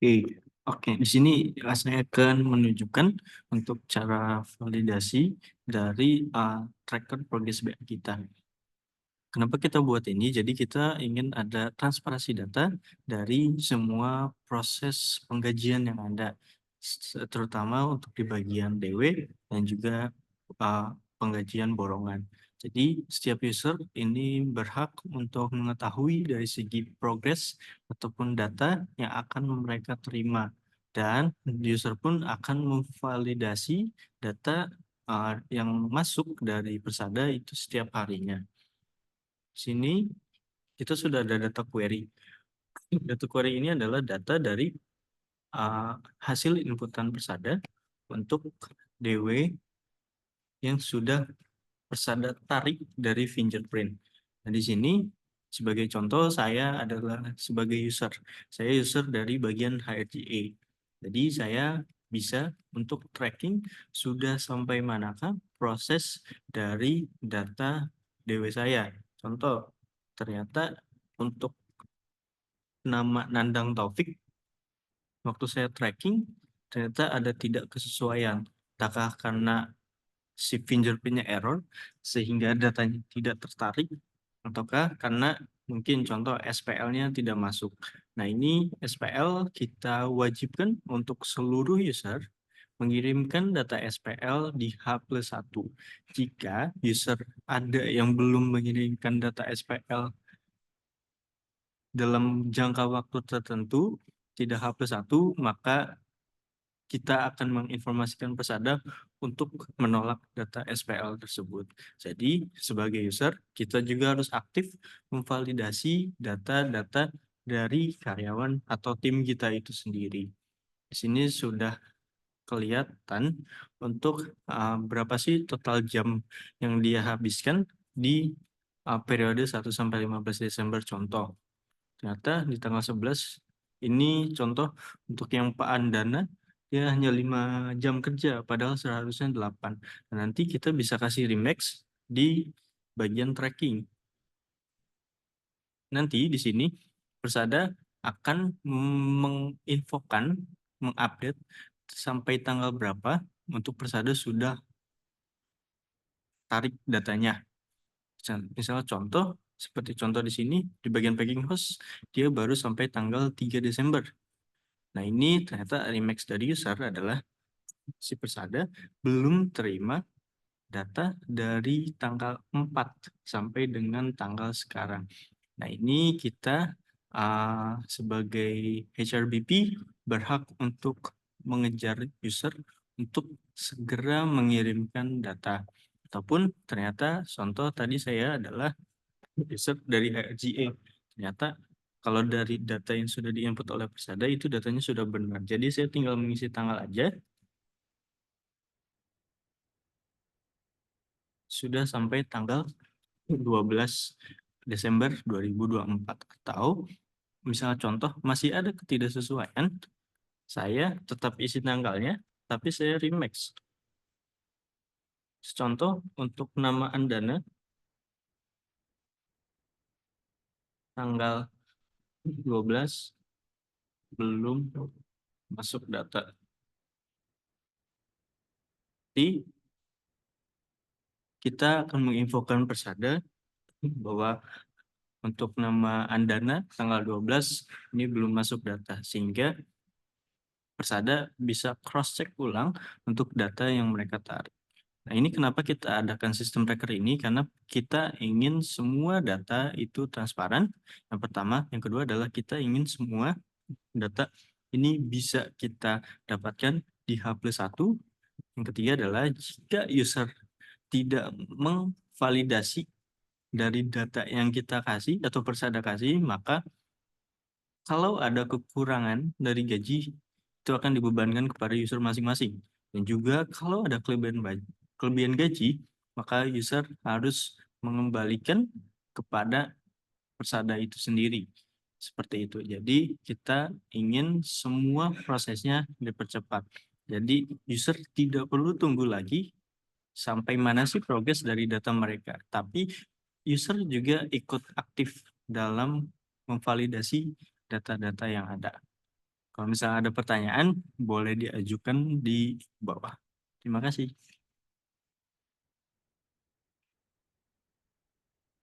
Oke, oke. Di sini saya akan menunjukkan untuk cara validasi dari tracker progress BI kita. Kenapa kita buat ini? Jadi kita ingin ada transparansi data dari semua proses penggajian yang ada, terutama untuk di bagian DW dan juga penggajian borongan. Jadi setiap user ini berhak untuk mengetahui dari segi progres ataupun data yang akan mereka terima, dan user pun akan memvalidasi data yang masuk dari Persada itu setiap harinya. Sini kita sudah ada data query. Data query ini adalah data dari hasil inputan Persada untuk DW yang sudah Persada tarik dari fingerprint. Nah, di sini sebagai contoh saya adalah sebagai user. Saya user dari bagian HRGA. Jadi saya bisa untuk tracking sudah sampai manakah proses dari data DW saya. Contoh, ternyata untuk nama Nandang Taufik, waktu saya tracking, ternyata ada tidak kesesuaian. Apakah karena si fingerprintnya error, sehingga datanya tidak tertarik, ataukah karena mungkin contoh SPL-nya tidak masuk. Nah, ini SPL kita wajibkan untuk seluruh user mengirimkan data SPL di H+1. Jika user ada yang belum mengirimkan data SPL dalam jangka waktu tertentu, tidak H+1, maka kita akan menginformasikan Persada untuk menolak data SPL tersebut. Jadi, sebagai user, kita juga harus aktif memvalidasi data-data dari karyawan atau tim kita itu sendiri. Di sini sudah kelihatan untuk berapa sih total jam yang dia habiskan di periode 1 sampai 15 Desember contoh. Ternyata di tanggal 11 ini contoh untuk yang Pak Andana dia hanya 5 jam kerja padahal seharusnya 8. Nah, nanti kita bisa kasih remix di bagian tracking. Nanti di sini Persada akan menginfokan, mengupdate sampai tanggal berapa untuk Persada sudah tarik datanya. Misalnya contoh, seperti contoh di sini, di bagian packing host, dia baru sampai tanggal 3 Desember. Nah, ini ternyata remix dari user adalah si Persada belum terima data dari tanggal 4 sampai dengan tanggal sekarang. Nah, ini kita sebagai HRBP berhak untuk mengejar user untuk segera mengirimkan data. Ataupun ternyata contoh tadi saya adalah user dari RGA. Ternyata kalau dari data yang sudah diinput oleh Persada itu datanya sudah benar. Jadi saya tinggal mengisi tanggal aja, sudah sampai tanggal 12 Desember 2024. Atau misalnya contoh masih ada ketidaksesuaian, saya tetap isi tanggalnya, tapi saya remix. Contoh untuk nama Andana, tanggal 12 belum masuk data. Jadi kita akan menginfokan Persada bahwa untuk nama Andana tanggal 12 ini belum masuk data, sehingga Persada bisa cross-check ulang untuk data yang mereka tarik. Nah, ini kenapa kita adakan sistem tracker ini, karena kita ingin semua data itu transparan. Yang pertama, yang kedua adalah kita ingin semua data ini bisa kita dapatkan di H+1. Yang ketiga adalah jika user tidak memvalidasi dari data yang kita kasih atau Persada kasih, maka kalau ada kekurangan dari gaji, itu akan dibebankan kepada user masing-masing. Dan juga kalau ada kelebihan gaji, maka user harus mengembalikan kepada Persada itu sendiri. Seperti itu. Jadi kita ingin semua prosesnya dipercepat. Jadi user tidak perlu tunggu lagi sampai mana sih progres dari data mereka. Tapi user juga ikut aktif dalam memvalidasi data-data yang ada. Kalau misalnya ada pertanyaan, boleh diajukan di bawah. Terima kasih.